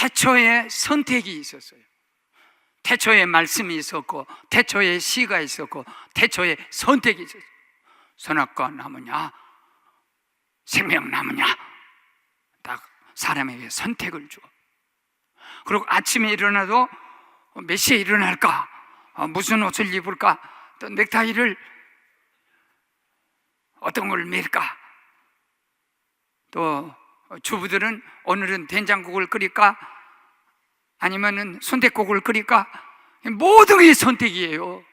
태초에 선택이 있었어요. 태초에 말씀이 있었고, 태초에 시가 있었고, 태초에 선택이 있었어요. 선악과 나무냐, 생명나무냐, 딱 사람에게 선택을 줘. 그리고 아침에 일어나도 몇 시에 일어날까, 무슨 옷을 입을까, 또 넥타이를 어떤 걸 맬까, 또 주부들은 오늘은 된장국을 끓일까 아니면은 순댓국을 끓일까, 모든 게 선택이에요.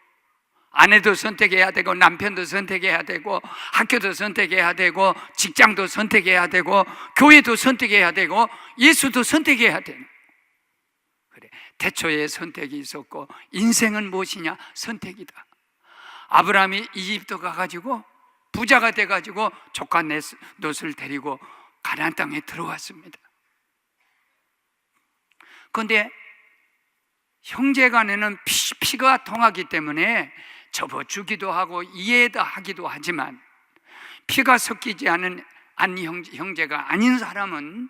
아내도 선택해야 되고, 남편도 선택해야 되고, 학교도 선택해야 되고, 직장도 선택해야 되고, 교회도 선택해야 되고, 예수도 선택해야 되는. 그래, 태초에 선택이 있었고, 인생은 무엇이냐? 선택이다. 아브라함이 이집트 가가지고 부자가 돼가지고 조카 롯을 데리고 가나안 땅에 들어왔습니다. 그런데 형제간에는 피가 통하기 때문에 접어주기도 하고 이해하기도 하지만, 피가 섞이지 않은 형제가 아닌 사람은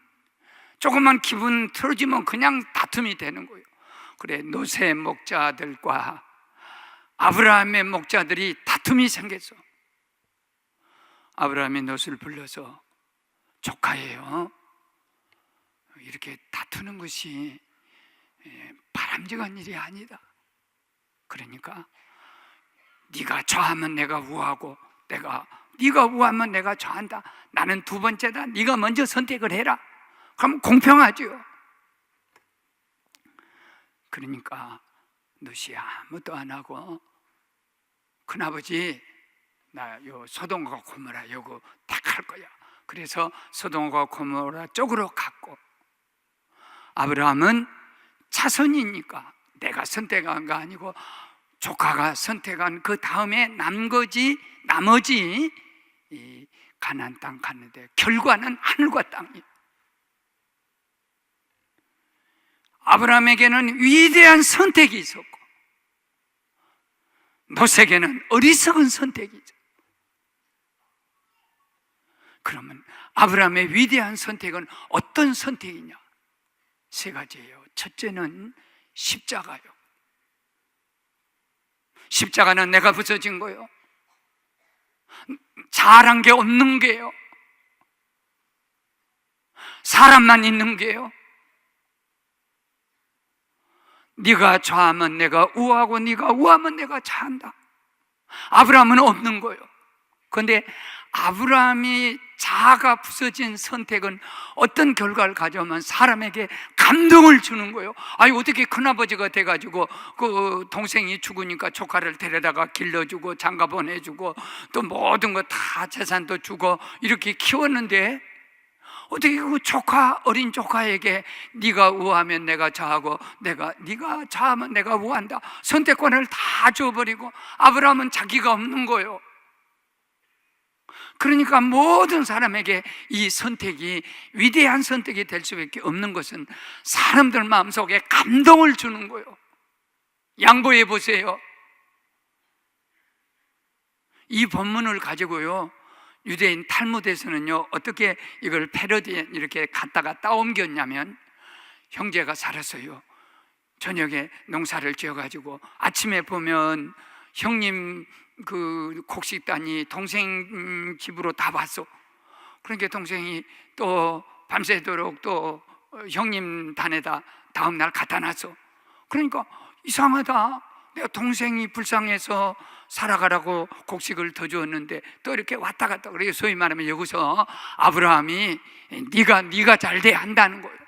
조금만 기분 틀어지면 그냥 다툼이 되는 거예요. 그래, 롯의 목자들과 아브라함의 목자들이 다툼이 생겼어. 아브라함이 롯을 불러서 조카예요, 이렇게 다투는 것이 바람직한 일이 아니다. 그러니까 네가 좌하면 내가 우하고, 네가 우하면 내가 좌한다. 나는 두 번째다. 네가 먼저 선택을 해라. 그럼 공평하죠. 그러니까 롯이 아무것도 안 하고, 큰아버지 나 요 소돔과 고모라 요거 택할 거야. 그래서 소돔과 고모라 쪽으로 갔고, 아브라함은 차선이니까 내가 선택한 거 아니고 조카가 선택한 그 다음에 나머지 이 가나안 땅 갔는데 결과는 하늘과 땅이에요. 아브라함에게는 위대한 선택이 있었고, 롯에게는 어리석은 선택이 있었고. 그러면 아브라함의 위대한 선택은 어떤 선택이냐? 세 가지예요. 첫째는 십자가요. 십자가는 내가 부서진 거예요. 잘한 게 없는 게요. 사람만 있는 게요. 네가 좌하면 내가 우하고, 네가 우하면 내가 좌한다. 아브라함은 없는 거예요. 그런데 아브라함이 자아가 부서진 선택은 어떤 결과를 가져오면 사람에게 감동을 주는 거예요. 아니, 어떻게 큰아버지가 돼가지고 그 동생이 죽으니까 조카를 데려다가 길러주고 장가 보내주고 또 모든 거 다 재산도 주고 이렇게 키웠는데, 어떻게 그 어린 조카에게 네가 우하면 내가 좌하고, 네가 좌하면 내가 우한다, 선택권을 다 줘버리고. 아브라함은 자기가 없는 거예요. 그러니까 모든 사람에게 이 선택이 위대한 선택이 될 수밖에 없는 것은 사람들 마음속에 감동을 주는 거예요. 양보해 보세요. 이 본문을 가지고요, 유대인 탈무드에서는요 어떻게 이걸 패러디 이렇게 갖다가 따옮겼냐면, 형제가 살았어요. 저녁에 농사를 지어가지고 아침에 보면 형님 그 곡식단이 동생 집으로 다 왔어. 그러니까 동생이 또 밤새도록 또 형님 단에다 다음날 갖다 놨어. 그러니까 이상하다, 내가 동생이 불쌍해서 살아가라고 곡식을 더 주었는데 또 이렇게 왔다 갔다. 그래서 소위 말하면 여기서 아브라함이 네가 잘 돼야 한다는 거예요.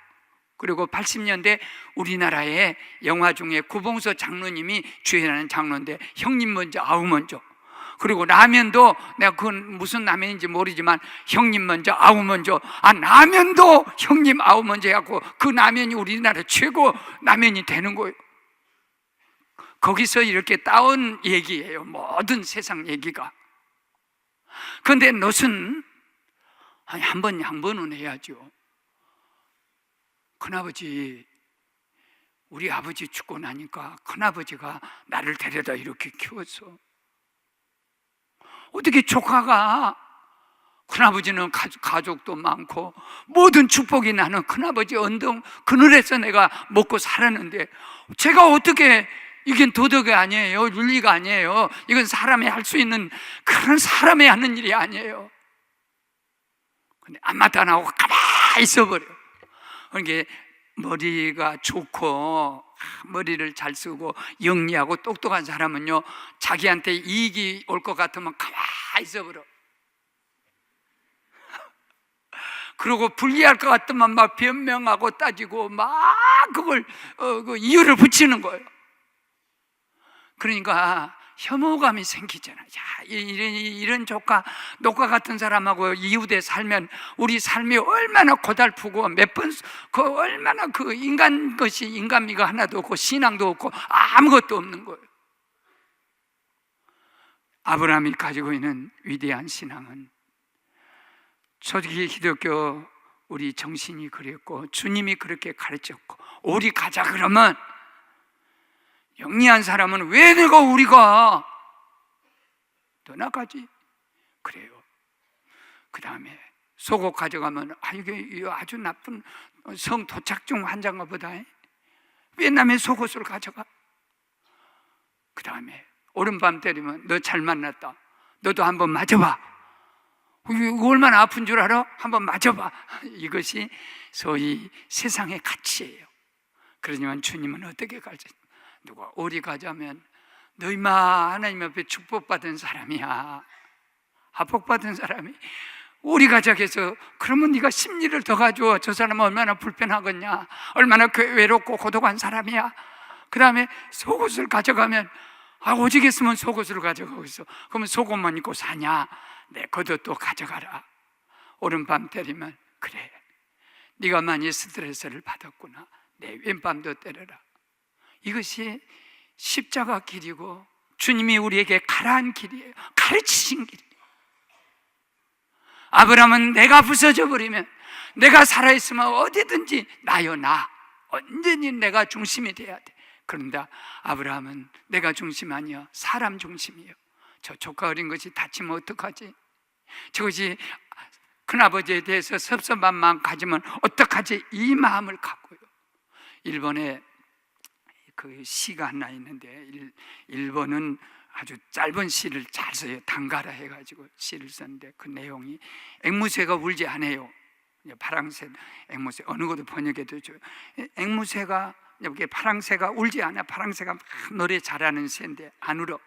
그리고 80년대 우리나라의 영화 중에 구봉서 장로님이 주연하는 장로인데, 형님 먼저 아우 먼저. 그리고 라면도 내가 그건 무슨 라면인지 모르지만 형님 먼저 아우 먼저. 라면도 형님 아우 먼저 해갖고 그 라면이 우리나라 최고 라면이 되는 거예요. 거기서 이렇게 따온 얘기예요, 모든 세상 얘기가. 그런데 롯은 한 번 양보는 해야죠. 큰아버지, 우리 아버지 죽고 나니까 큰아버지가 나를 데려다 이렇게 키웠어. 어떻게 조카가 큰아버지는 가족도 많고 모든 축복이 나는 큰아버지 언덕 그늘에서 내가 먹고 살았는데, 제가 어떻게, 이게 도덕이 아니에요, 윤리가 아니에요, 이건 사람이 할 수 있는, 그런 사람이 하는 일이 아니에요. 근데 아무것도 안 하고 가만히 있어버려. 그러니까 머리가 좋고 머리를 잘 쓰고 영리하고 똑똑한 사람은요, 자기한테 이익이 올 것 같으면 가만히 있어버려. 그리고 불리할 것 같으면 막 변명하고 따지고 막 그걸 그 이유를 붙이는 거예요. 그러니까 혐오감이 생기잖아. 야, 이런 조카, 녹과 같은 사람하고 이웃에 살면 우리 삶이 얼마나 고달프고 얼마나 그 인간미가 하나도 없고 신앙도 없고 아무것도 없는 거예요. 아브라함이 가지고 있는 위대한 신앙은, 초기 기독교 우리 정신이 그랬고 주님이 그렇게 가르쳤고, 우리 가자 그러면 영리한 사람은 왜 우리가 떠나가지? 그래요. 그 다음에 속옷 가져가면 이게 아주 나쁜 성 도착증 환자인가 보다. 왜 남의 속옷을 가져가? 그 다음에 오른밤 때리면 너 잘 만났다, 너도 한번 맞아봐. 이거 얼마나 아픈 줄 알아? 한번 맞아봐. 이것이 소위 세상의 가치예요. 그러지만 주님은 어떻게 가르쳤어요? 누가 오리 가자면 너 임마 하나님 앞에 축복받은 사람이야, 합복받은 사람이 오리 가자해서, 그러면 네가 심리를 더 가져. 저 사람은 얼마나 불편하겠냐, 얼마나 외롭고 고독한 사람이야. 그 다음에 속옷을 가져가면 오직 있으면 속옷을 가져가고 있어. 그러면 속옷만 입고 사냐? 내 겉옷도 가져가라. 오른밤 때리면 그래, 네가 많이 스트레스를 받았구나, 내 왼밤도 때려라. 이것이 십자가 길이고 주님이 우리에게 가라한 길이에요. 가르치신 길이에요. 아브라함은 내가 부서져 버리면, 내가 살아있으면 어디든지 나요, 나 언제니 내가 중심이 돼야 돼. 그런데 아브라함은 내가 중심 아니야, 사람 중심이에요. 저 조카 어린 것이 다치면 어떡하지? 저것이 큰아버지에 대해서 섭섭함만 가지면 어떡하지? 이 마음을 갖고요. 일본에 그 시가 하나 있는데, 일본은 아주 짧은 시를 잘 써요. 단가라 해가지고 시를 썼는데, 그 내용이 앵무새가 울지 않아요. 파랑새, 앵무새 어느 것도 번역해도 줘요. 앵무새가, 여기 파랑새가 울지 않아. 파랑새가 막 노래 잘하는 새인데 안 울어.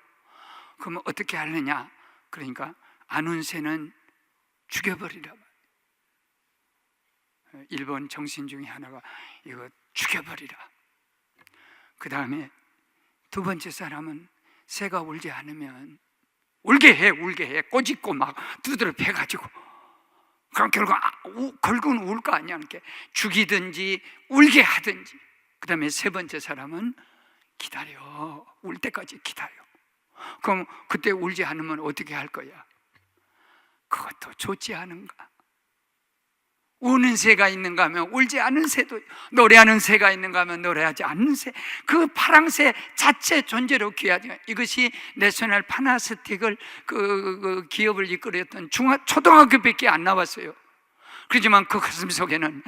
그러면 어떻게 하느냐? 그러니까 안 운 새는 죽여버리라. 일본 정신 중에 하나가 이거 죽여버리라. 그 다음에 두 번째 사람은 새가 울지 않으면 울게 해. 꼬집고 막 두드려 패가지고, 그럼 결국은 울 거 아니야. 이렇게 죽이든지 울게 하든지. 그 다음에 세 번째 사람은 기다려. 울 때까지 기다려. 그럼 그때 울지 않으면 어떻게 할 거야? 그것도 좋지 않은가? 우는 새가 있는가 하면 울지 않은 새도, 노래하는 새가 있는가 하면 노래하지 않는 새, 그 파랑새 자체 존재로 귀하죠. 이것이 내셔널 파나스틱을 그 기업을 이끌었던 초등학교밖에 안 나왔어요. 그렇지만 그 가슴 속에는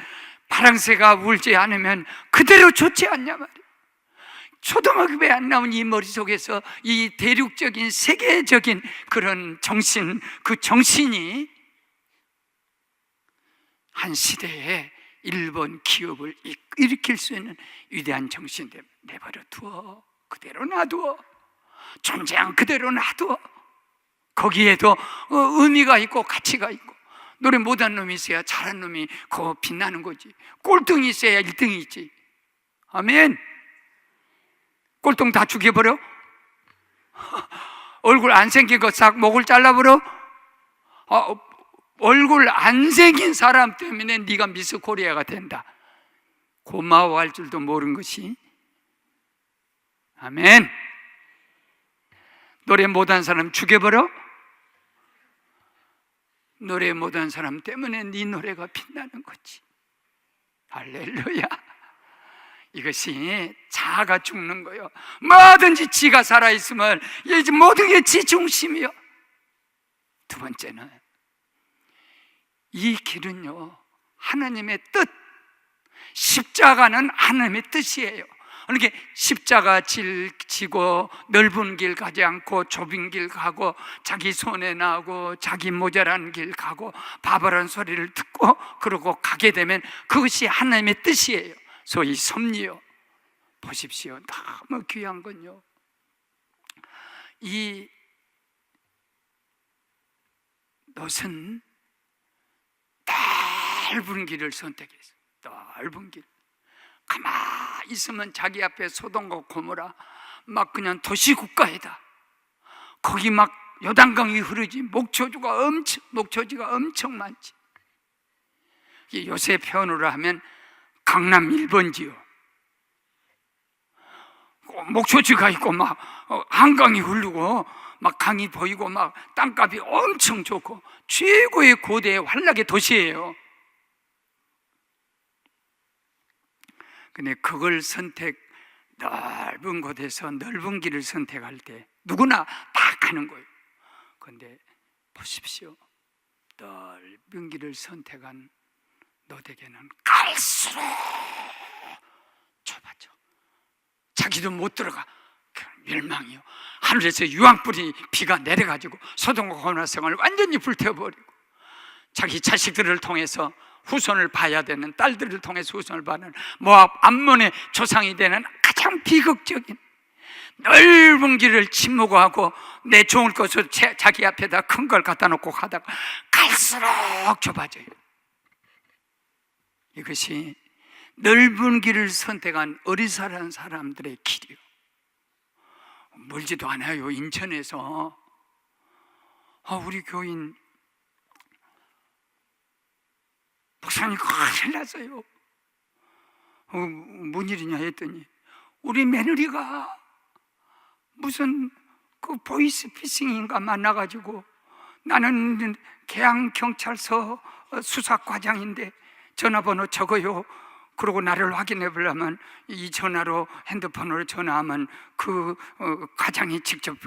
파랑새가 울지 않으면 그대로 좋지 않냐 말이에요. 초등학교에 안 나온 이 머릿속에서 이 대륙적인 세계적인 그런 정신, 그 정신이 한 시대에 일본 기업을 일으킬 수 있는 위대한 정신인데, 내버려 두어. 그대로 놔두어. 존재한 그대로 놔두어. 거기에도 의미가 있고 가치가 있고, 노래 못한 놈이 있어야 잘한 놈이 그 빛나는 거지. 꼴등이 있어야 1등이 있지. 아멘. 꼴등 다 죽여버려? 얼굴 안 생긴 거 싹 목을 잘라버려? 얼굴 안 생긴 사람 때문에 네가 미스 코리아가 된다. 고마워할 줄도 모르는 것이. 아멘. 노래 못한 사람 죽여버려? 노래 못한 사람 때문에 네 노래가 빛나는 거지. 할렐루야. 이것이 자아가 죽는 거예요. 뭐든지 지가 살아있으면 모든 게 지 중심이요. 두 번째는 이 길은요, 하나님의 뜻, 십자가는 하나님의 뜻이에요. 그러니까 십자가 지고 넓은 길 가지 않고 좁은 길 가고, 자기 손에 나고 자기 모자란 길 가고 바보란 소리를 듣고 그러고 가게 되면 그것이 하나님의 뜻이에요. 소위 섭리요. 보십시오, 너무 귀한 건요, 이 롯은 넓은 길을 선택했어요. 넓은 길. 가만히 있으면 자기 앞에 소돔과 고모라 막 그냥 도시국가이다. 거기 막 요단강이 흐르지, 목초지가 엄청 많지. 요새 표현으로 하면 강남 1번지요. 목초지가 있고 막 한강이 흐르고 막 강이 보이고 막 땅값이 엄청 좋고 최고의 고대의 환락의 도시예요. 근데 그걸 넓은 곳에서 넓은 길을 선택할 때 누구나 다 가는 거예요. 그런데 보십시오, 넓은 길을 선택한 롯에게는 갈수록 좁아져. 자기도 못 들어가. 멸망이요. 하늘에서 유황불이 비가 내려가지고 소돔과 고모라 성을 완전히 불태워버리고, 자기 자식들을 통해서 후손을 봐야 되는, 딸들을 통해서 후손을 봐는 모압 암몬의 조상이 되는 가장 비극적인 넓은 길을 침묵하고 내 좋을 것을 자기 앞에다 큰 걸 갖다 놓고 가다가 갈수록 좁아져요. 이것이 넓은 길을 선택한 어리석은 사람들의 길이요. 멀지도 않아요. 인천에서 우리 교인 목사님 큰일 났어요. 뭔 일이냐 했더니 우리 며느리가 무슨 그 보이스피싱인가 만나가지고, 나는 계양경찰서 수사과장인데 전화번호 적어요. 그러고 나를 확인해 보려면 이 전화로, 핸드폰으로 전화하면 그 과장이 직접,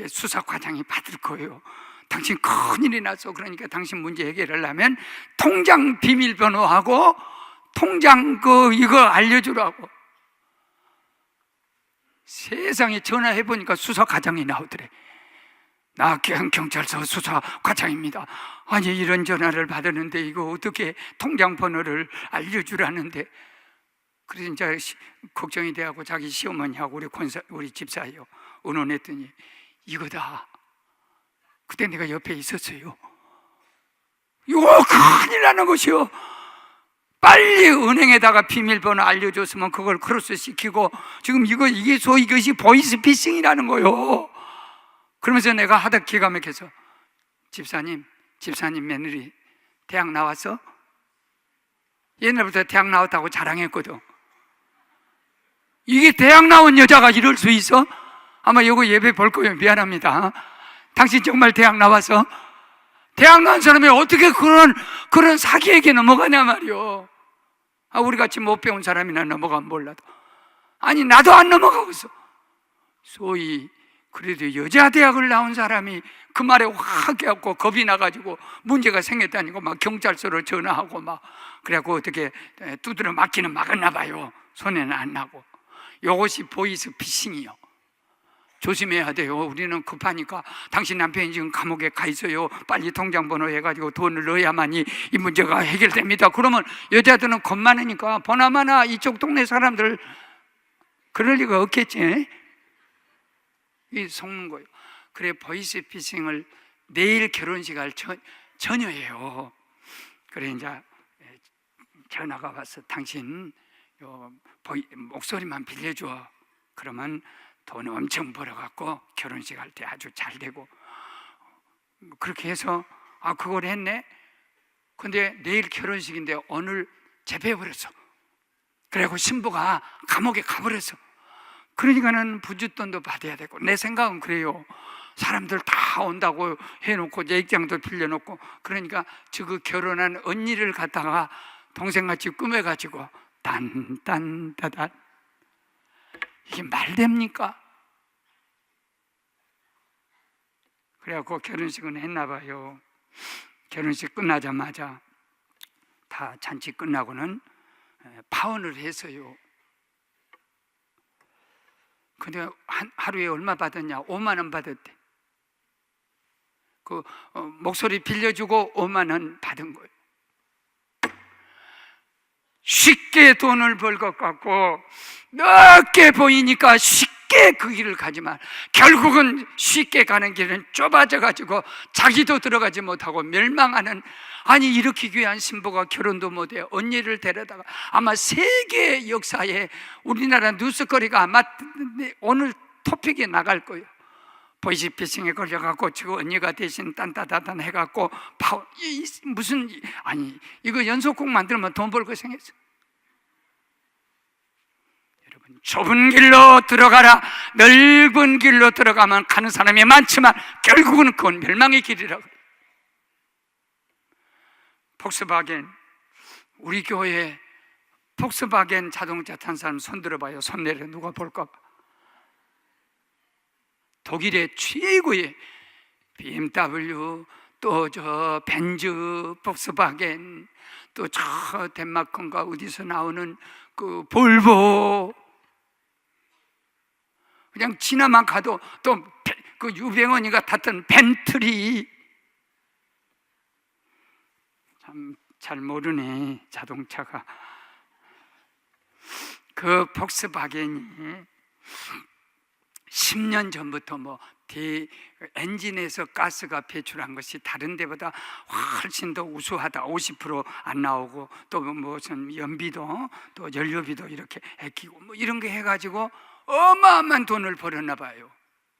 수사과장이 받을 거예요. 당신 큰일이 났어. 그러니까 당신 문제 해결하려면 통장 비밀번호하고 통장 이거 알려주라고. 세상에 전화해 보니까 수사과장이 나오더래. 나 경찰서 수사과장입니다. 아니, 이런 전화를 받았는데 이거 어떻게 통장 번호를 알려주라는데. 그래서 이제 걱정이 돼하고 자기 시어머니하고 우리 집사예요 의논했더니 이거다. 그때 내가 옆에 있었어요. 이거 큰일 나는 것이요. 빨리 은행에다가 비밀번호 알려줬으면 그걸 크로스 시키고, 지금 이것이 보이스피싱이라는 거요. 그러면서 내가 하다 기가 막혀서, 집사님 며느리 대학 나왔어? 옛날부터 대학 나왔다고 자랑했거든. 이게 대학 나온 여자가 이럴 수 있어? 아마 이거 예배 볼 거예요. 미안합니다. 당신 정말 대학 나와서? 대학 나온 사람이 어떻게 그런 사기에게 넘어가냐 말이요. 우리같이 못 배운 사람이나 넘어가면 몰라도. 아니, 나도 안 넘어가고 있어. 소위 그래도 여자 대학을 나온 사람이 그 말에 확 해갖고 겁이 나가지고 문제가 생겼다니까 막 경찰서로 전화하고 막 그래갖고 어떻게 두드려 맞기는 막았나 봐요. 손에는 안 나고. 이것이 보이스피싱이요. 조심해야 돼요. 우리는 급하니까 당신 남편이 지금 감옥에 가 있어요. 빨리 통장번호 해가지고 돈을 넣어야만이 이 문제가 해결됩니다. 그러면 여자들은 겁 많으니까 보나마나 이쪽 동네 사람들 그럴 리가 없겠지. 이 속는 거예요. 그래, 보이스피싱을 내일 결혼식 할 처녀예요. 그래 이제 전화가 와서 당신 목소리만 빌려줘. 그러면 돈 엄청 벌어갖고 결혼식 할 때 아주 잘 되고. 그렇게 해서 그걸 했네. 근데 내일 결혼식인데 오늘 재배해버렸어. 그래갖고 신부가 감옥에 가버렸어. 그러니까는 부주돈도 받아야 되고. 내 생각은 그래요. 사람들 다 온다고 해놓고 예식장도 빌려놓고, 그러니까 그 결혼한 언니를 갖다가 동생같이 꾸며가지고 딴딴따단. 이게 말 됩니까? 그래갖고 결혼식은 했나 봐요. 결혼식 끝나자마자 다 잔치 끝나고는 파혼을 해서요. 근데 하루에 얼마 받았냐? 5만 원 받았대. 목소리 빌려주고 5만 원 받은 거예요. 쉽게 돈을 벌 것 같고 넓게 보이니까 쉽게 그 길을 가지만 결국은 쉽게 가는 길은 좁아져 가지고 자기도 들어가지 못하고 멸망하는, 아니 이렇게 귀한 신부가 결혼도 못해 언니를 데려다가 아마 세계 역사에 우리나라 뉴스거리가 아마 오늘 토픽에 나갈 거예요. 보이스피싱에 걸려갖고 지금 언니가 대신 딴따다단 해갖고 무슨, 아니 이거 연속곡 만들면 돈 벌 거 생겼어. 여러분, 좁은 길로 들어가라. 넓은 길로 들어가면 가는 사람이 많지만 결국은 그건 멸망의 길이라고. 폭스바겐, 우리 교회에 폭스바겐 자동차 탄 사람 손 들어봐요. 손 내려, 누가 볼까 봐. 독일의 최고의 BMW, 또 저 벤츠, 폭스바겐, 또 저 덴마크인가 어디서 나오는 그 볼보, 그냥 지나만 가도 또 그 유병원이가 탔던 벤틀리. 참 잘 모르네, 자동차가. 그 폭스바겐이 10년 전부터 엔진에서 가스가 배출한 것이 다른 데보다 훨씬 더 우수하다, 50% 안 나오고, 또 무슨 연비도 또 연료비도 이렇게 아끼고 이런 거 해가지고 어마어마한 돈을 벌었나 봐요.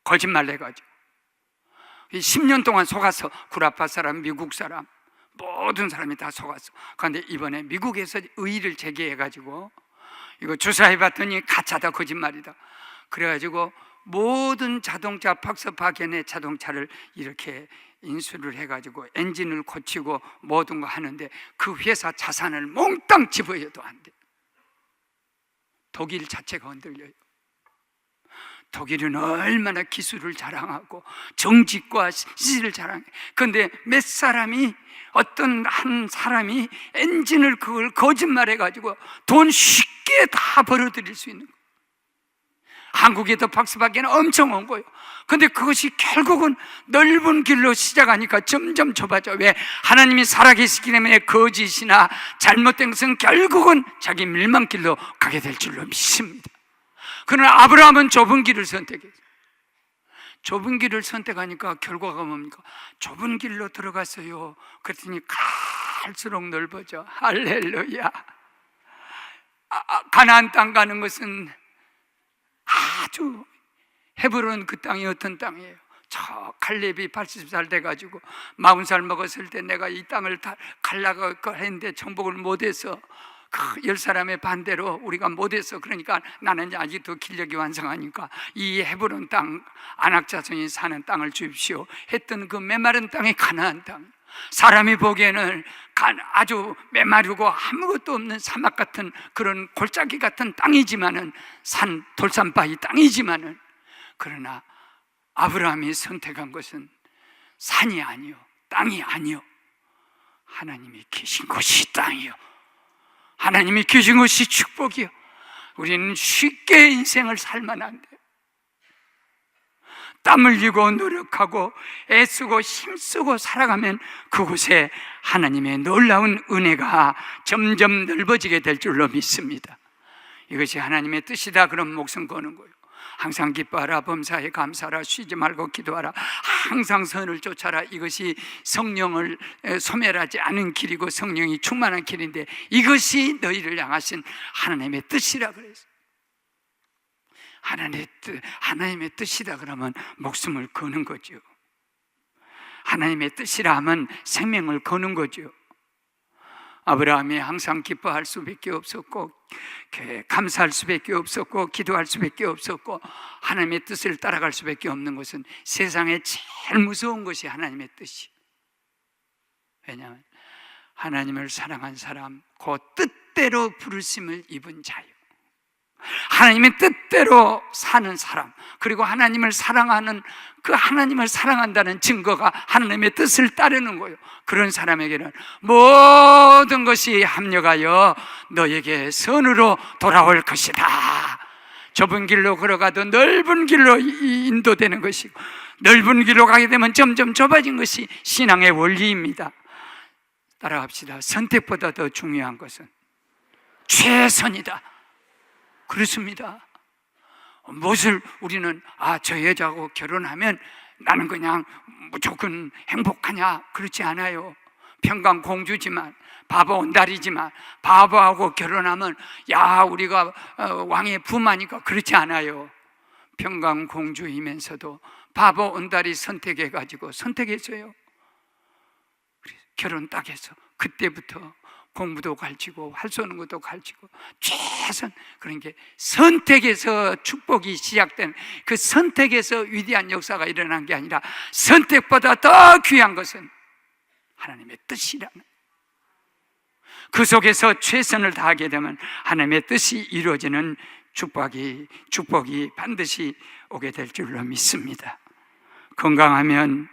거짓말 해가지고 10년 동안 속았어. 구라파 사람, 미국 사람, 모든 사람이 다 속았어. 그런데 이번에 미국에서 의의를 제기해가지고 이거 조사해봤더니 가짜다, 거짓말이다. 그래가지고 모든 자동차, 폭스바겐의 자동차를 이렇게 인수를 해가지고 엔진을 고치고 모든 거 하는데 그 회사 자산을 몽땅 집어여도 안 돼. 독일 자체가 흔들려요. 독일은 얼마나 기술을 자랑하고 정직과 시를 자랑해. 그런데 몇 사람이, 어떤 한 사람이 엔진을 그걸 거짓말해가지고 돈 쉽게 다 벌어들일 수 있는 거예요. 한국에도 폭스바겐은 엄청 온 거예요. 근데 그것이 결국은 넓은 길로 시작하니까 점점 좁아져. 왜? 하나님이 살아계시기 때문에 거짓이나 잘못된 것은 결국은 자기 멸망길로 가게 될 줄로 믿습니다. 그러나 아브라함은 좁은 길을 선택했어요. 좁은 길을 선택하니까 결과가 뭡니까? 좁은 길로 들어갔어요. 그랬더니 갈수록 넓어져. 할렐루야. 가나안 땅 가는 것은 아주, 헤브론 그 땅이 어떤 땅이에요? 저 칼렙이 80살 돼가지고 40살 먹었을 때 내가 이 땅을 다 갈라고 했는데 정복을 못해서 그 10사람의 반대로 우리가 못해서, 그러니까 나는 아직도 기력이 완성하니까 이 헤브론 땅, 아낙 자손이 사는 땅을 주십시오 했던 그 메마른 땅이 가나안 땅. 사람이 보기에는 아주 메마르고 아무것도 없는 사막 같은 그런 골짜기 같은 땅이지만은, 돌산바위 땅이지만은, 그러나 아브라함이 선택한 것은 산이 아니요, 땅이 아니요, 하나님이 계신 곳이 땅이요, 하나님이 계신 곳이 축복이요. 우리는 쉽게 인생을 살면 안 돼요. 땀 흘리고 노력하고 애쓰고 힘쓰고 살아가면 그곳에 하나님의 놀라운 은혜가 점점 넓어지게 될 줄로 믿습니다. 이것이 하나님의 뜻이다. 그럼 목숨 거는 거예요. 항상 기뻐하라, 범사에 감사하라, 쉬지 말고 기도하라, 항상 선을 쫓아라. 이것이 성령을 소멸하지 않은 길이고 성령이 충만한 길인데, 이것이 너희를 향하신 하나님의 뜻이라 그랬어요. 하나님의 뜻이다 그러면 목숨을 거는 거죠. 하나님의 뜻이라 하면 생명을 거는 거죠. 아브라함이 항상 기뻐할 수밖에 없었고, 감사할 수밖에 없었고, 기도할 수밖에 없었고, 하나님의 뜻을 따라갈 수밖에 없는 것은 세상에 제일 무서운 것이 하나님의 뜻이. 왜냐하면 하나님을 사랑한 사람, 그 뜻대로 부르심을 입은 자요. 하나님의 뜻대로 사는 사람, 그리고 하나님을 사랑하는 그 하나님을 사랑한다는 증거가 하나님의 뜻을 따르는 거예요. 그런 사람에게는 모든 것이 합력하여 너에게 선으로 돌아올 것이다. 좁은 길로 걸어가도 넓은 길로 인도되는 것이고, 넓은 길로 가게 되면 점점 좁아진 것이 신앙의 원리입니다. 따라갑시다. 선택보다 더 중요한 것은 최선이다. 그렇습니다. 무엇을 우리는 저 여자하고 결혼하면 나는 그냥 무조건 행복하냐? 그렇지 않아요. 평강공주지만, 바보 온달이지만, 바보하고 결혼하면 우리가 왕의 부마니까, 그렇지 않아요. 평강공주이면서도 바보 온달이 선택해가지고 선택했어요. 결혼 딱 해서 그때부터 공부도 가르치고 할 수 없는 것도 가르치고 최선, 그런 게 선택에서 축복이 시작된, 그 선택에서 위대한 역사가 일어난 게 아니라 선택보다 더 귀한 것은 하나님의 뜻이라는, 그 속에서 최선을 다하게 되면 하나님의 뜻이 이루어지는 축복이 반드시 오게 될 줄로 믿습니다. 건강하면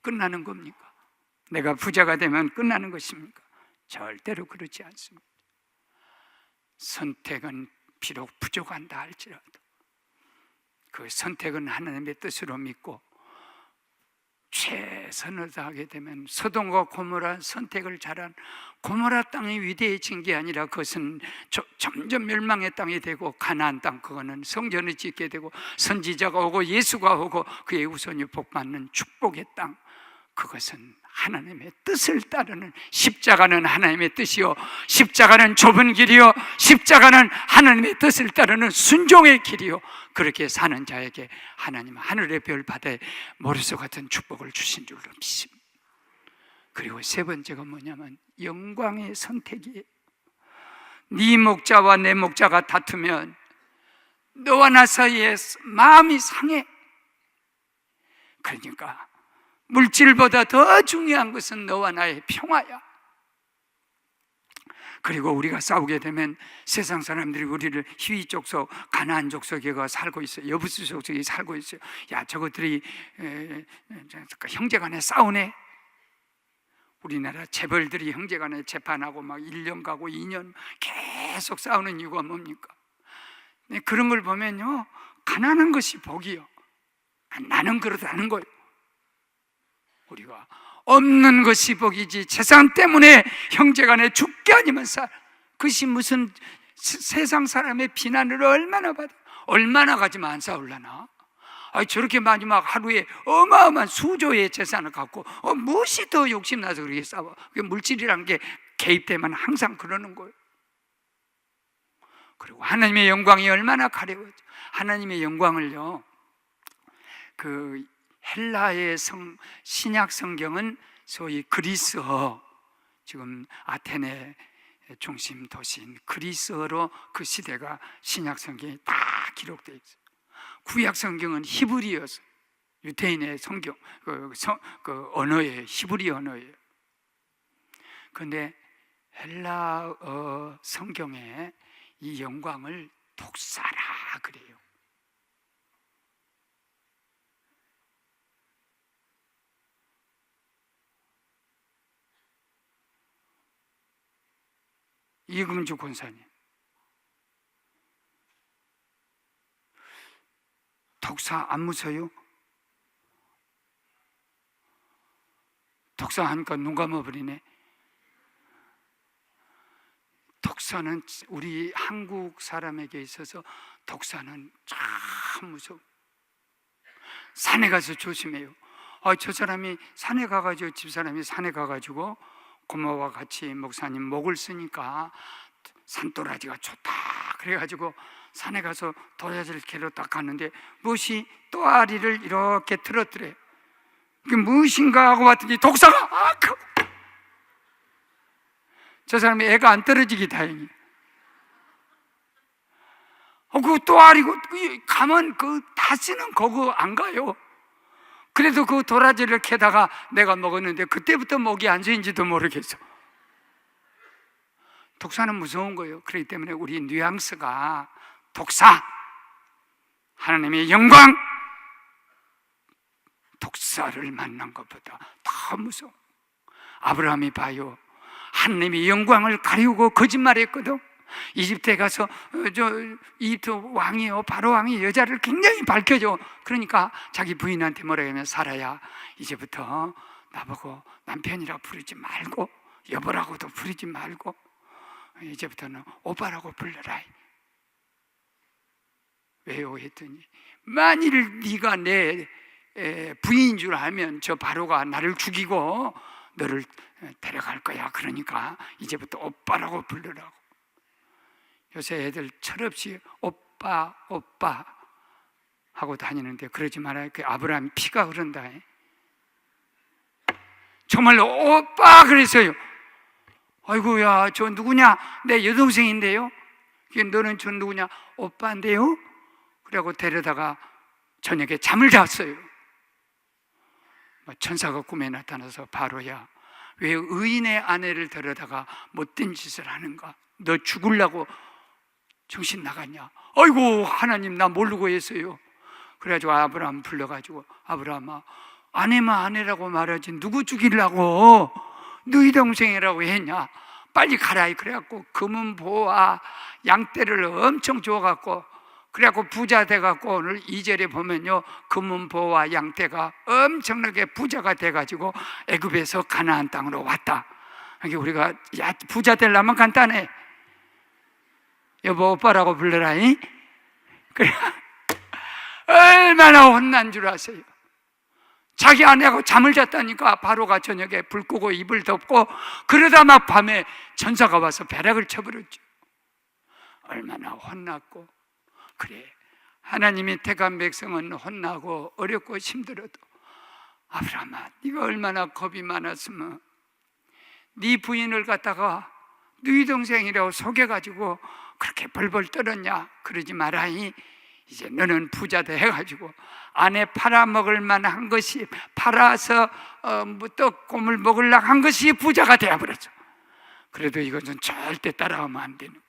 끝나는 겁니까? 내가 부자가 되면 끝나는 것입니까? 절대로 그렇지 않습니다. 선택은 비록 부족한다 할지라도 그 선택은 하나님의 뜻으로 믿고 최선을 다하게 되면, 소돔과 고모라 선택을 잘한 고모라 땅이 위대해진 게 아니라 그것은 점점 멸망의 땅이 되고, 가나안 땅, 그거는 성전을 짓게 되고 선지자가 오고 예수가 오고 그의 후손이 복받는 축복의 땅, 그것은 하나님의 뜻을 따르는, 십자가는 하나님의 뜻이요, 십자가는 좁은 길이요, 십자가는 하나님의 뜻을 따르는 순종의 길이요, 그렇게 사는 자에게 하나님은 하늘의 별 바다에 모래소 같은 축복을 주신 줄로 믿습니다. 그리고 세 번째가 뭐냐면 영광의 선택이에요. 네 목자와 내 목자가 다투면 너와 나 사이에 마음이 상해. 그러니까 물질보다 더 중요한 것은 너와 나의 평화야. 그리고 우리가 싸우게 되면 세상 사람들이 우리를 히위 족속, 가나안 족속에 살고 있어요. 여부스 족속에 살고 있어요. 저것들이 형제간에 싸우네. 우리나라 재벌들이 형제간에 재판하고 막 1년 가고 2년 계속 싸우는 이유가 뭡니까? 그런 걸 보면요, 가난한 것이 복이요, 나는 그렇다는 거예요. 우리가 없는 것이 복이지 재산 때문에 형제간에 죽게 아니면 그것이 무슨 세상 사람의 비난을 얼마나 받아, 얼마나 가지만 안 싸울라나. 저렇게 마지막 하루에 어마어마한 수조의 재산을 갖고 무엇이 더 욕심나서 그렇게 싸워. 물질이란 게 개입되면 항상 그러는 거예요. 그리고 하나님의 영광이 얼마나 가려워져. 하나님의 영광을요, 그 헬라의 신약 성경은 소위 그리스어, 지금 아테네 중심 도시인 그리스어로 그 시대가 신약 성경이 다 기록되어 있어요. 구약 성경은 히브리어서, 유대인의 성경, 그 언어예요. 히브리 언어예요. 그런데 헬라어 성경에 이 영광을 독사라 그래요. 이금주 권사님, 독사 안 무서워요? 독사하니까 눈 감아버리네. 독사는 우리 한국 사람에게 있어서 독사는 참 무서워. 산에 가서 조심해요. 저 사람이 산에 가가지고, 집사람이 산에 가가지고 고모와 같이 목사님 목을 쓰니까 산도라지가 좋다 그래가지고 산에 가서 도라지를 캐러 딱 갔는데 무엇이 또아리를 이렇게 틀었더래. 그게 무엇인가 하고 봤더니 독사가 저 사람이 애가 안 떨어지기 다행이에요. 그 또아리고 가만 그 다시는 거기 안 가요. 그래도 그 도라지를 캐다가 내가 먹었는데 그때부터 목이 안 좋은지도 모르겠어. 독사는 무서운 거예요. 그렇기 때문에 우리 뉘앙스가 독사, 하나님의 영광, 독사를 만난 것보다 더 무서워. 아브라함이 봐요. 하나님의 영광을 가리우고 거짓말했거든. 이집트에 가서 이집트 왕이요, 바로 왕이 여자를 굉장히 밝혀줘. 그러니까 자기 부인한테 뭐라고 하면, 사라야, 이제부터 나보고 남편이라고 부르지 말고 여보라고도 부르지 말고 이제부터는 오빠라고 불러라. 왜요? 했더니 만일 네가 내 부인인 줄 알면 저 바로가 나를 죽이고 너를 데려갈 거야. 그러니까 이제부터 오빠라고 부르라고. 요새 애들 철없이 오빠 오빠 하고 다니는데 그러지 말아요. 그 아브라함 피가 흐른다. 정말로 오빠 그랬어요. 아이고야, 저 누구냐? 내 여동생인데요. 너는 저 누구냐? 오빠인데요. 그러고 데려다가 저녁에 잠을 잤어요. 천사가 꿈에 나타나서, 바로야, 왜 의인의 아내를 데려다가 못된 짓을 하는가? 너 죽으려고 정신 나갔냐? 아이고 하나님, 나 모르고 했어요. 그래가지고 아브라함 불러가지고, 아브라함아, 아내만 아내라고 말하지 누구 죽이려고 너희 동생이라고 했냐? 빨리 가라. 그래갖고 금은 보와 양떼를 엄청 줘갖고, 그래갖고 부자 돼갖고 오늘 2절에 보면요, 금은 보와 양떼가 엄청나게 부자가 돼가지고 애굽에서 가나안 땅으로 왔다. 그러니까 우리가 야, 부자 되려면 간단해. 여보 오빠라고 불러라. 그래. 얼마나 혼난 줄 아세요? 자기 아내하고 잠을 잤다니까 바로가 저녁에 불 끄고 이불 덮고, 그러다 막 밤에 천사가 와서 벼락을 쳐버렸죠. 얼마나 혼났고. 그래, 하나님이 택한 백성은 혼나고 어렵고 힘들어도, 아브라함아, 네가 얼마나 겁이 많았으면 네 부인을 갖다가 너희 동생이라고 속여가지고 그렇게 벌벌 떨었냐? 그러지 마라이. 이제 너는 부자 돼 해가지고 아내 팔아먹을 만한 것이, 팔아서 떡고물 먹으려고 한 것이 부자가 되어버렸어. 그래도 이것은 절대 따라하면 안 되는.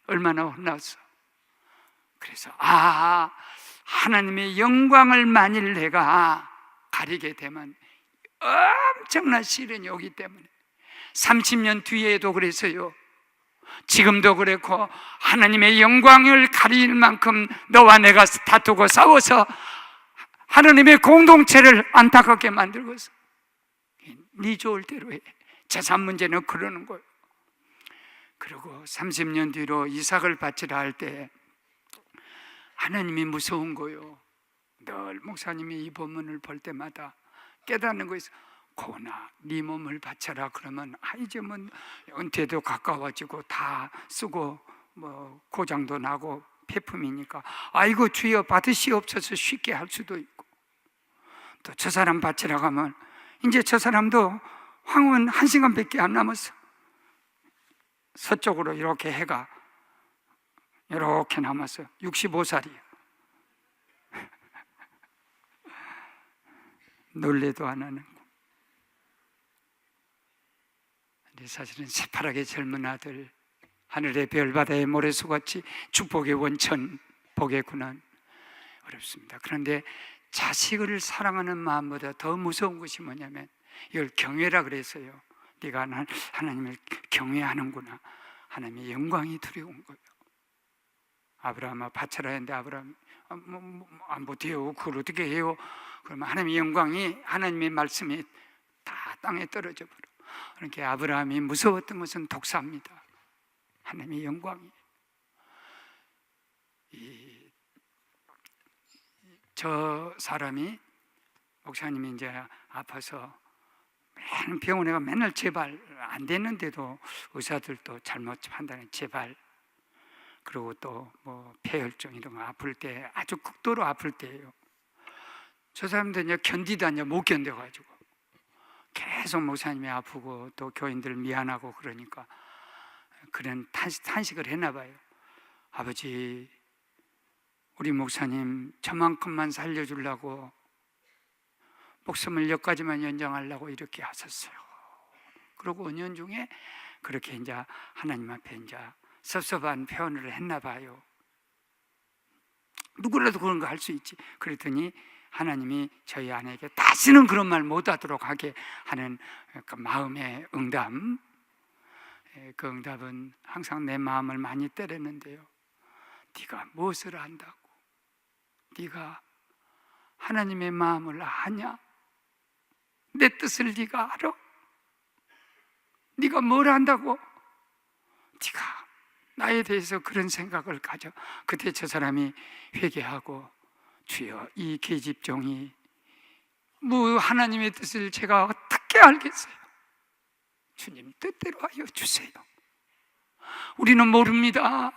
얼마나 혼났어. 그래서 하나님의 영광을 만일 내가 가리게 되면 엄청난 시련이 오기 때문에, 30년 뒤에도 그랬어요. 지금도 그렇고, 하나님의 영광을 가릴 만큼 너와 내가 다투고 싸워서 하나님의 공동체를 안타깝게 만들고서 네 좋을 대로 해. 재산 문제는 그러는 거예요. 그리고 30년 뒤로 이삭을 바치라 할 때 하나님이 무서운 거예요. 늘 목사님이 이 본문을 볼 때마다 깨닫는 거에서, 고나 네 몸을 바쳐라. 그러면 이제 뭐 은퇴도 가까워지고 다 쓰고 뭐 고장도 나고 폐품이니까, 아이고 주여 받으시옵소서 쉽게 할 수도 있고, 또 저 사람 바치라고 하면 이제 저 사람도 황혼 1시간밖에 안 남았어. 서쪽으로 이렇게 해가 이렇게 남았어요. 65살이에요. 놀래도 안 하는. 근데 사실은 새파랗게 젊은 아들, 하늘의 별, 바다의 모래수같이 축복의 원천, 복의 군원, 어렵습니다. 그런데 자식을 사랑하는 마음보다 더 무서운 것이 뭐냐면, 이걸 경외라 그랬어요. 네가 하나님을 경외하는구나. 하나님의 영광이 두려운 거예요. 아브라함아 바쳐라 했는데, 아브라함 안 못해요. 그걸 어떻게 해요? 그러면 하나님의 영광이, 하나님의 말씀이 다 땅에 떨어져 버려. 그러니까 아브라함이 무서웠던 것은 독사입니다. 하나님의 영광이. 저 사람이, 목사님이 이제 아파서 병원에 가 맨날 제발 안 됐는데도 의사들도 잘못 판단해, 제발. 그리고 또 뭐 폐혈증 이런 거 아플 때, 아주 극도로 아플 때예요. 저 사람들 이제 견디다 이제 못 견뎌가지고 계속 목사님이 아프고 또 교인들 미안하고 그러니까 그런 탄식을 했나 봐요. 아버지, 우리 목사님 저만큼만 살려주려고 목숨을 여기까지만 연장하려고 이렇게 하셨어요. 그러고 은연중에 그렇게 이제 하나님 앞에 이제 섭섭한 표현을 했나 봐요. 누구라도 그런 거 할 수 있지. 그랬더니 하나님이 저희 아내에게 다시는 그런 말 못하도록 하게 하는 그 마음의 응답. 그 응답은 항상 내 마음을 많이 때렸는데요. 네가 무엇을 안다고? 네가 하나님의 마음을 아냐? 내 뜻을 네가 알아? 네가 뭘 안다고? 네가 나에 대해서 그런 생각을 가져. 그때 저 사람이 회개하고, 주여, 이 계집종이 뭐 하나님의 뜻을 제가 어떻게 알겠어요? 주님 뜻대로 하여 주세요. 우리는 모릅니다.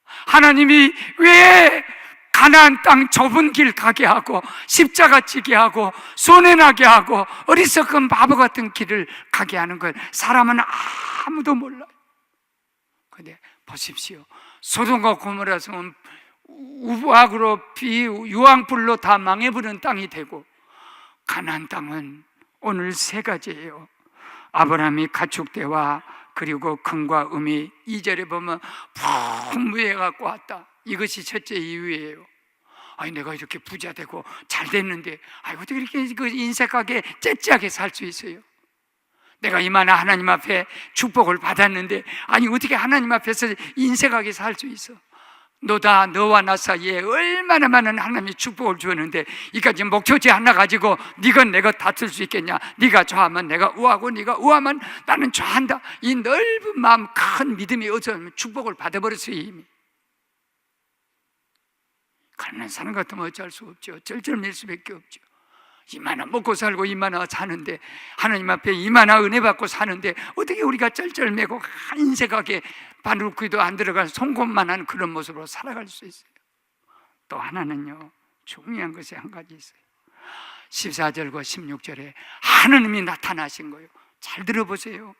하나님이 왜 가나안 땅 좁은 길 가게 하고 십자가 지게 하고 손해나게 하고 어리석은 바보 같은 길을 가게 하는 걸 사람은 아무도 몰라요. 근데 보십시오. 소돔과 고모라 성은 우박으로 유황불로 다 망해버린 땅이 되고, 가나안 땅은 오늘 세 가지예요. 아브라함이 가축 대와 그리고 금과 음이 2절에 보면 풍부해갖고 왔다. 이것이 첫째 이유예요. 아니 내가 이렇게 부자 되고 잘 됐는데 어떻게 이렇게 그 인색하게 째째하게 살 수 있어요? 내가 이만한 하나님 앞에 축복을 받았는데 아니 어떻게 하나님 앞에서 인색하게 살 수 있어? 너와 나 사이에 얼마나 많은 하나님의 축복을 주었는데 이까지 목표지 하나 가지고 네가 내가 다툴 수 있겠냐? 네가 좋아하면 내가 우하고 네가 우하면 나는 좋아한다. 이 넓은 마음, 큰 믿음이 어쩌면 축복을 받아버렸어요. 이미. 가난한 사람 같으면 어쩔 수 없죠. 쩔쩔맬 수밖에 없죠. 이만한 먹고 살고 이만한 사는데, 하나님 앞에 이만한 은혜 받고 사는데 어떻게 우리가 쩔쩔매고 인색하게 바늘귀도 안 들어간 송곳만한 그런 모습으로 살아갈 수 있어요? 또 하나는요, 중요한 것이 한 가지 있어요. 14절과 16절에 하나님이 나타나신 거예요. 잘 들어보세요.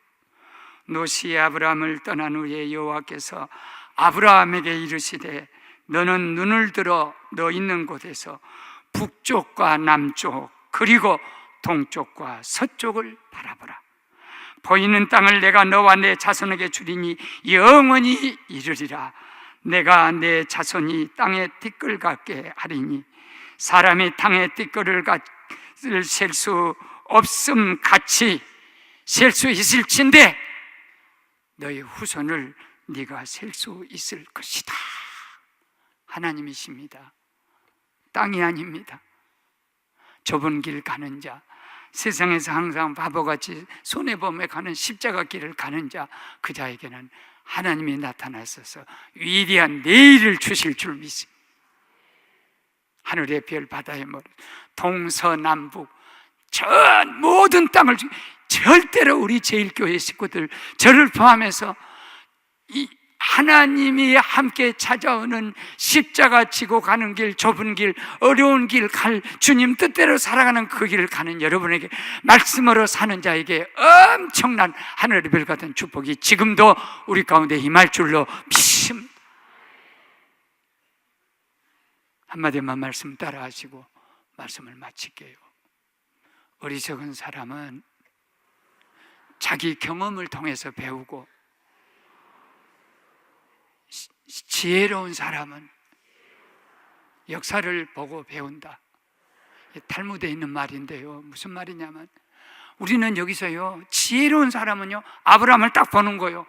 노시 아브라함을 떠난 후에 여호와께서 아브라함에게 이르시되 너는 눈을 들어 너 있는 곳에서 북쪽과 남쪽 그리고 동쪽과 서쪽을 바라보라. 보이는 땅을 내가 너와 내 자손에게 주리니 영원히 이르리라. 내가 내 자손이 땅의 띠끌 같게 하리니 사람이 땅의 띠끌을 셀 수 없음 같이 셀 수 있을진데 너의 후손을 네가 셀 수 있을 것이다. 하나님이십니다. 땅이 아닙니다. 좁은 길 가는 자, 세상에서 항상 바보같이 손해보며 가는 십자가 길을 가는 자, 그 자에게는 하나님이 나타나셔서 위대한 내일을 주실 줄 믿습니다. 하늘의 별, 바다의 모래, 동서남북 전 모든 땅을 절대로 우리 제일교회 식구들, 저를 포함해서 이 하나님이 함께 찾아오는 십자가 지고 가는 길, 좁은 길, 어려운 길 갈 주님 뜻대로 살아가는 그 길을 가는 여러분에게, 말씀으로 사는 자에게 엄청난 하늘의 별 같은 축복이 지금도 우리 가운데 임할 줄로 믿습니다. 한마디만 말씀 따라 하시고 말씀을 마칠게요. 어리석은 사람은 자기 경험을 통해서 배우고, 지혜로운 사람은 역사를 보고 배운다. 탈무드에 있는 말인데요, 무슨 말이냐면 우리는 여기서요, 지혜로운 사람은요 아브라함을 딱 보는 거예요.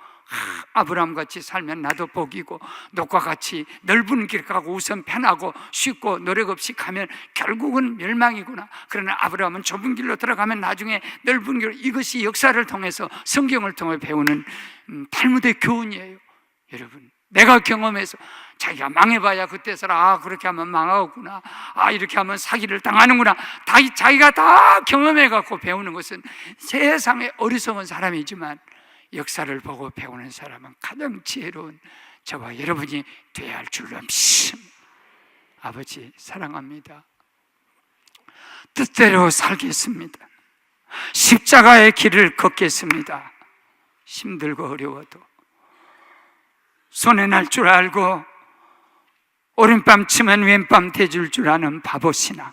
아브라함 같이 살면 나도 복이고, 놋과 같이 넓은 길 가고 우선 편하고 쉽고 노력 없이 가면 결국은 멸망이구나. 그러나 아브라함은 좁은 길로 들어가면 나중에 넓은 길, 이것이 역사를 통해서 성경을 통해 배우는 탈무드의 교훈이에요. 여러분, 내가 경험해서 자기가 망해봐야 그때서라 그렇게 하면 망하구나, 이렇게 하면 사기를 당하는구나, 자기가 다 경험해갖고 배우는 것은 세상에 어리석은 사람이지만 역사를 보고 배우는 사람은 가장 지혜로운 저와 여러분이 되어야 할 줄로 믿습니다. 아버지 사랑합니다. 뜻대로 살겠습니다. 십자가의 길을 걷겠습니다. 힘들고 어려워도 손에 날 줄 알고 오른밤 치면 왼밤 대줄 줄 아는 바보 신앙,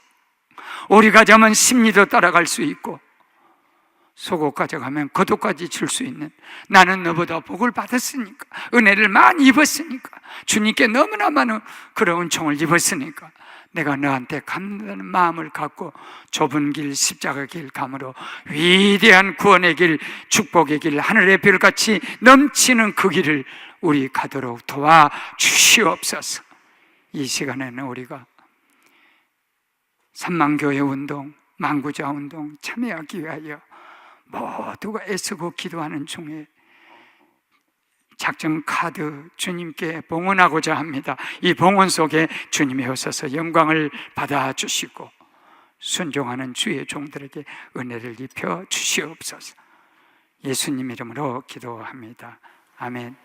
오리가 자면 심리도 따라갈 수 있고 속옷 가져가면 겉옷까지 줄 수 있는, 나는 너보다 복을 받았으니까, 은혜를 많이 입었으니까, 주님께 너무나 많은 그런 은총을 입었으니까 내가 너한테 감사하는 마음을 갖고 좁은 길, 십자가 길 감으로 위대한 구원의 길, 축복의 길, 하늘의 별같이 넘치는 그 길을 우리 가도록 도와 주시옵소서. 이 시간에는 우리가 삼만교회 운동, 만구자 운동 참여하기 위하여 모두가 애쓰고 기도하는 중에 작정 카드 주님께 봉헌하고자 합니다. 이 봉헌 속에 주님이 오셔서 영광을 받아주시고 순종하는 주의 종들에게 은혜를 입혀 주시옵소서. 예수님 이름으로 기도합니다. 아멘.